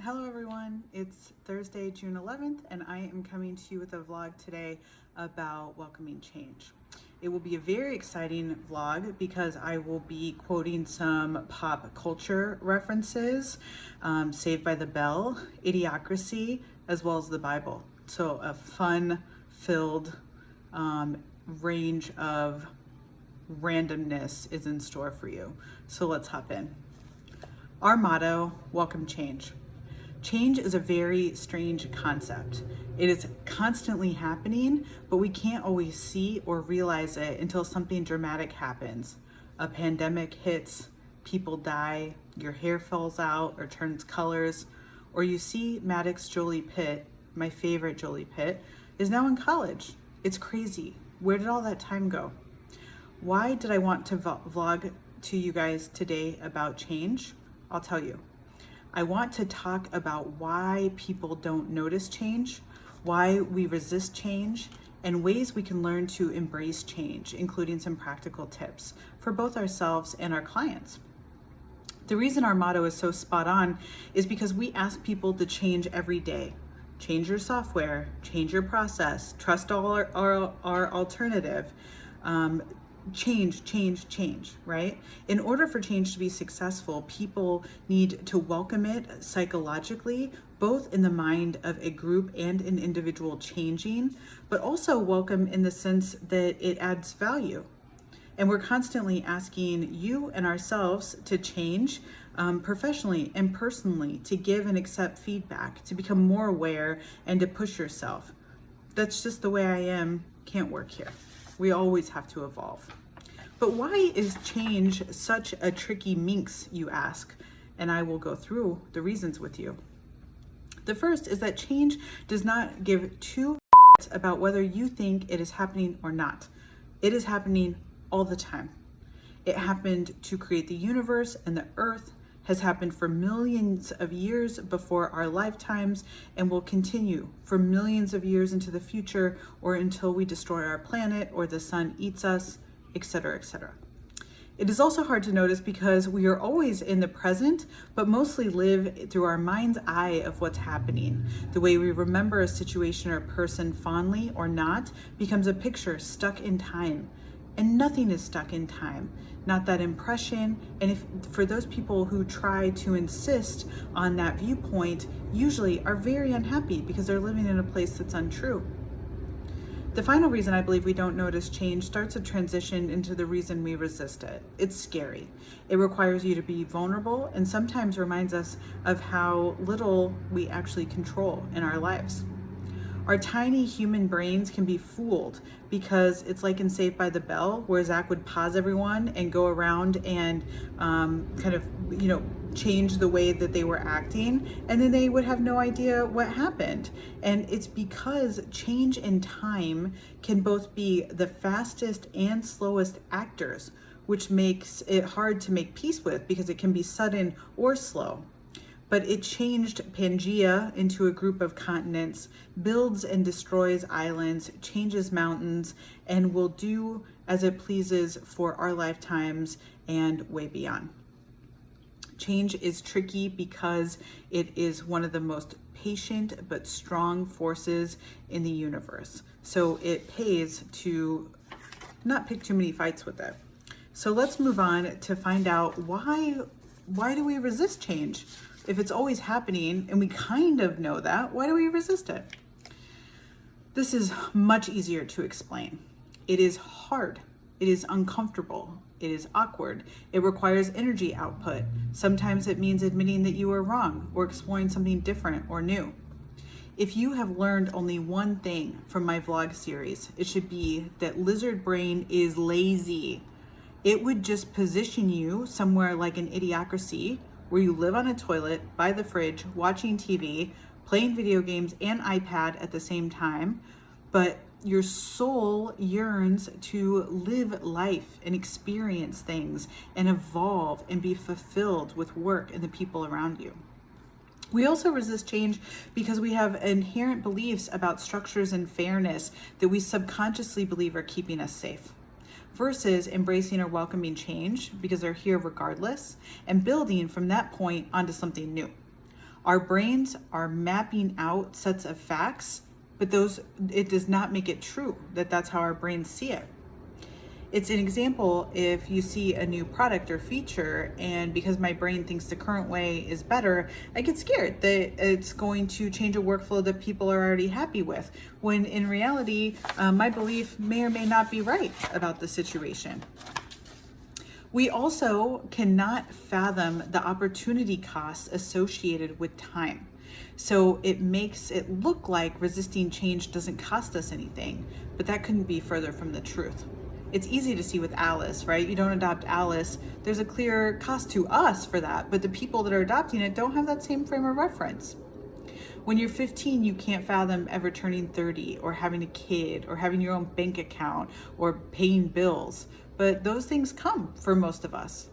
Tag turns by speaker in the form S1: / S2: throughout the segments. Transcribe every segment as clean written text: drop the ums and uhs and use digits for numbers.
S1: Hello everyone, it's Thursday, June 11th, and I am coming to you with a vlog today about welcoming change. It will be a very exciting vlog because I will be quoting some pop culture references, Saved by the Bell, Idiocracy, as well as the Bible. So a fun-filled range of randomness is in store for you. So let's hop in. Our motto, welcome change. Change is a very strange concept. It is constantly happening, but we can't always see or realize it until something dramatic happens. A pandemic hits, people die, your hair falls out or turns colors, or you see Maddox Jolie Pitt, my favorite Jolie Pitt, is now in college. It's crazy. Where did all that time go? Why did I want to vlog to you guys today about change? I'll tell you. I want to talk about why people don't notice change, why we resist change, and ways we can learn to embrace change, including some practical tips for both ourselves and our clients. The reason our motto is so spot on is because we ask people to change every day. Change your software, change your process, trust our alternative. Change, right? In order for change to be successful, people need to welcome it psychologically, both in the mind of a group and an individual changing, but also welcome in the sense that it adds value. And we're constantly asking you and ourselves to change professionally and personally, to give and accept feedback, to become more aware, and to push yourself. That's just the way I am. Can't work here. We always have to evolve. But why is change such a tricky minx, you ask? And I will go through the reasons with you. The first is that change does not give two about whether you think it is happening or not. It is happening all the time. It happened to create the universe, and the earth has happened for millions of years before our lifetimes and will continue for millions of years into the future, or until we destroy our planet or the sun eats us, etc., etc. It is also hard to notice because we are always in the present, but mostly live through our mind's eye of what's happening. The way we remember a situation or person fondly or not becomes a picture stuck in time. And nothing is stuck in time, not that impression. And if for those people who try to insist on that viewpoint, usually are very unhappy because they're living in a place that's untrue. The final reason I believe we don't notice change starts a transition into the reason we resist it. It's scary. It requires you to be vulnerable and sometimes reminds us of how little we actually control in our lives. Our tiny human brains can be fooled because it's like in Saved by the Bell, where Zach would pause everyone and go around and change the way that they were acting, and then they would have no idea what happened. And it's because change in time can both be the fastest and slowest actors, which makes it hard to make peace with because it can be sudden or slow. But it changed Pangea into a group of continents, builds and destroys islands, changes mountains, and will do as it pleases for our lifetimes and way beyond. Change is tricky because it is one of the most patient but strong forces in the universe. So it pays to not pick too many fights with it. So let's move on to find out why do we resist change? If it's always happening and we kind of know that, why do we resist it? This is much easier to explain. It is hard. It is uncomfortable. It is awkward. It requires energy output. Sometimes it means admitting that you are wrong or exploring something different or new. If you have learned only one thing from my vlog series, it should be that lizard brain is lazy. It would just position you somewhere like an Idiocracy, where you live on a toilet, by the fridge, watching TV, playing video games and iPad at the same time, but your soul yearns to live life and experience things and evolve and be fulfilled with work and the people around you. We also resist change because we have inherent beliefs about structures and fairness that we subconsciously believe are keeping us safe, versus embracing or welcoming change because they're here regardless and building from that point onto something new. Our brains are mapping out sets of facts, but it does not make it true that that's how our brains see it. It's an example if you see a new product or feature, and because my brain thinks the current way is better, I get scared that it's going to change a workflow that people are already happy with, when in reality, my belief may or may not be right about the situation. We also cannot fathom the opportunity costs associated with time. So it makes it look like resisting change doesn't cost us anything, but that couldn't be further from the truth. It's easy to see with Alice, right? You don't adopt Alice, there's a clear cost to us for that, but the people that are adopting it don't have that same frame of reference. When you're 15, you can't fathom ever turning 30 or having a kid or having your own bank account or paying bills, but those things come for most of us.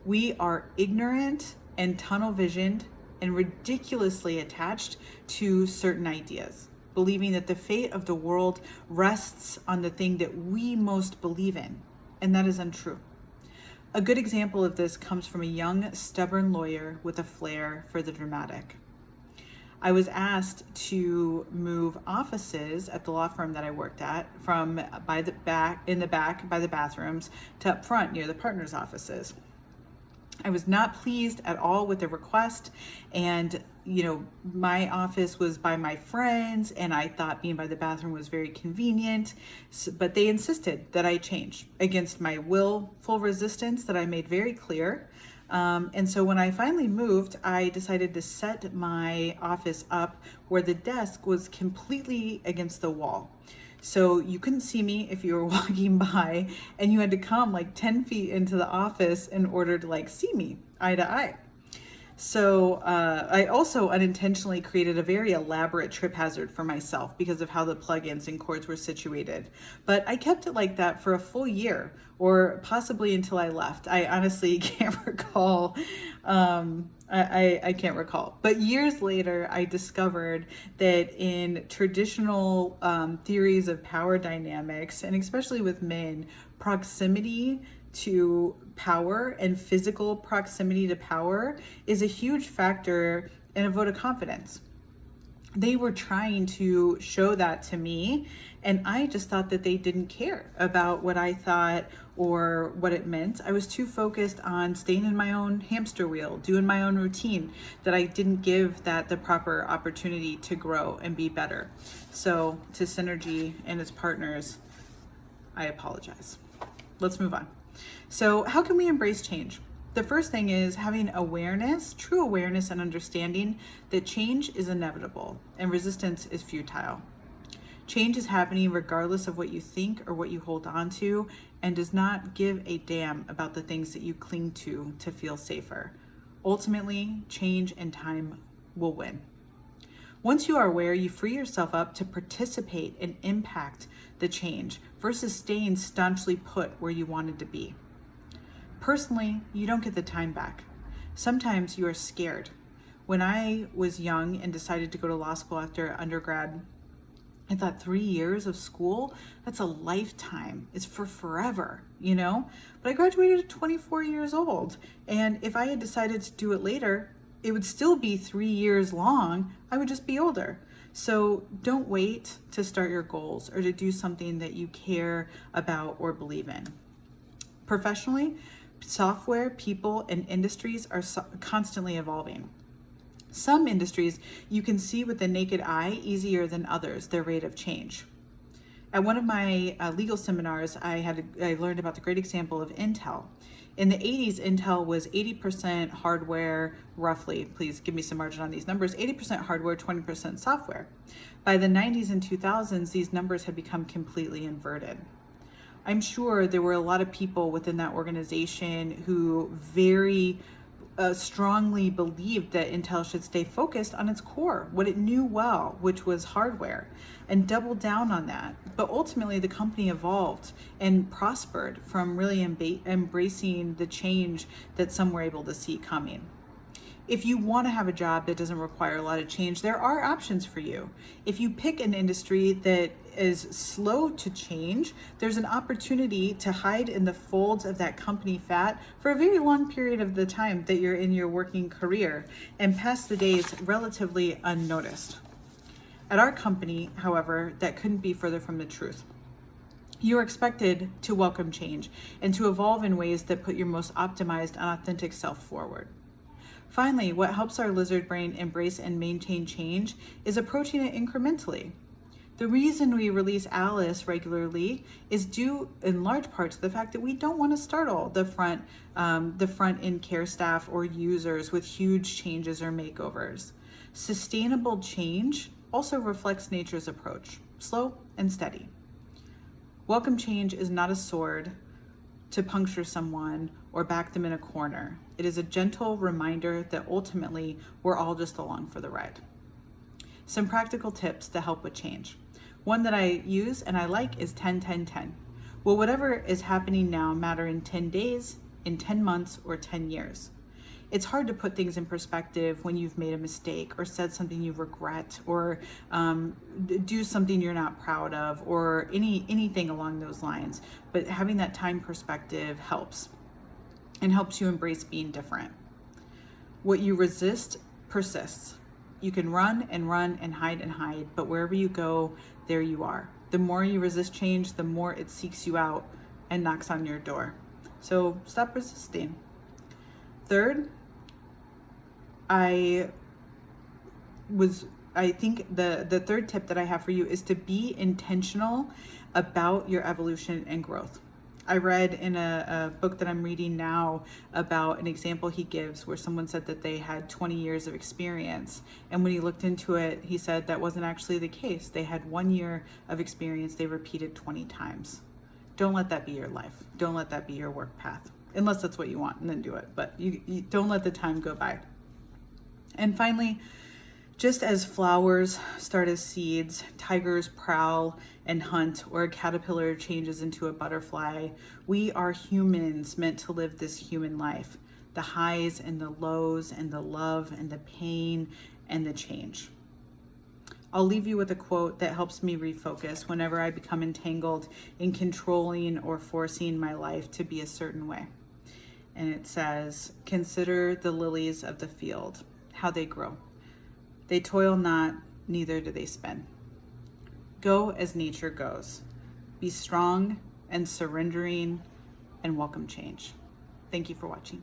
S1: We are ignorant and tunnel visioned and ridiculously attached to certain ideas, believing that the fate of the world rests on the thing that we most believe in, and that is untrue. A good example of this comes from a young, stubborn lawyer with a flair for the dramatic. I was asked to move offices at the law firm that I worked at from by the back by the bathrooms to up front near the partners' offices. I was not pleased at all with the request, and my office was by my friends, and I thought being by the bathroom was very convenient, but they insisted that I change against my willful resistance that I made very clear. And so when I finally moved, I decided to set my office up where the desk was completely against the wall. So you couldn't see me if you were walking by, and you had to come like 10 feet into the office in order to see me eye to eye. So I also unintentionally created a very elaborate trip hazard for myself because of how the plugins and cords were situated. But I kept it like that for a full year, or possibly until I left. I honestly can't recall. I can't recall. But years later, I discovered that in traditional theories of power dynamics, and especially with men, proximity to power and physical proximity to power is a huge factor in a vote of confidence. They were trying to show that to me, and I just thought that they didn't care about what I thought or what it meant. I was too focused on staying in my own hamster wheel, doing my own routine, that I didn't give that the proper opportunity to grow and be better. So to Synergy and its partners, I apologize. Let's move on. So how can we embrace change? The first thing is having awareness, true awareness and understanding that change is inevitable and resistance is futile. Change is happening regardless of what you think or what you hold on to, and does not give a damn about the things that you cling to feel safer. Ultimately, change and time will win. Once you are aware, you free yourself up to participate and impact the change versus staying staunchly put where you wanted to be. Personally, you don't get the time back. Sometimes you are scared. When I was young and decided to go to law school after undergrad, I thought 3 years of school, that's a lifetime. It's for forever, But I graduated at 24 years old. And if I had decided to do it later, it would still be 3 years long. I would just be older. So don't wait to start your goals or to do something that you care about or believe in. Professionally, software, people, and industries are constantly evolving. Some industries you can see with the naked eye easier than others, their rate of change. At one of my legal seminars, I learned about the great example of Intel. In the 80s, Intel was 80% hardware, roughly, please give me some margin on these numbers, 80% hardware, 20% software. By the 90s and 2000s, these numbers had become completely inverted. I'm sure there were a lot of people within that organization who very strongly believed that Intel should stay focused on its core, what it knew well, which was hardware, and doubled down on that. But ultimately, the company evolved and prospered from really embracing the change that some were able to see coming. If you want to have a job that doesn't require a lot of change, there are options for you. If you pick an industry that is slow to change, there's an opportunity to hide in the folds of that company fat for a very long period of the time that you're in your working career and pass the days relatively unnoticed. At our company, however, that couldn't be further from the truth. You are expected to welcome change and to evolve in ways that put your most optimized and authentic self forward. Finally, what helps our lizard brain embrace and maintain change is approaching it incrementally. The reason we release Alice regularly is due in large part to the fact that we don't want to startle the front end care staff or users with huge changes or makeovers. Sustainable change also reflects nature's approach, slow and steady. Welcome change is not a sword to puncture someone or back them in a corner. It is a gentle reminder that ultimately we're all just along for the ride. Some practical tips to help with change. One that I use and I like is 10-10-10. Will whatever is happening now matter in 10 days, in 10 months, or 10 years? It's hard to put things in perspective when you've made a mistake or said something you regret or do something you're not proud of or anything along those lines. But having that time perspective helps and helps you embrace being different. What you resist persists. You can run and hide, but wherever you go, there you are. The more you resist change, the more it seeks you out and knocks on your door. So stop resisting. Third, I think the third tip that I have for you is to be intentional about your evolution and growth. I read in a book that I'm reading now about an example he gives where someone said that they had 20 years of experience. And when he looked into it, he said that wasn't actually the case. They had 1 year of experience they repeated 20 times. Don't let that be your life. Don't let that be your work path. Unless that's what you want, and then do it. But you don't let the time go by. And finally, just as flowers start as seeds, tigers prowl and hunt, or a caterpillar changes into a butterfly, we are humans meant to live this human life. The highs and the lows and the love and the pain and the change. I'll leave you with a quote that helps me refocus whenever I become entangled in controlling or forcing my life to be a certain way. And it says, "Consider the lilies of the field, how they grow. They toil not, neither do they spin. Go as nature goes. Be strong and surrendering and welcome change." Thank you for watching.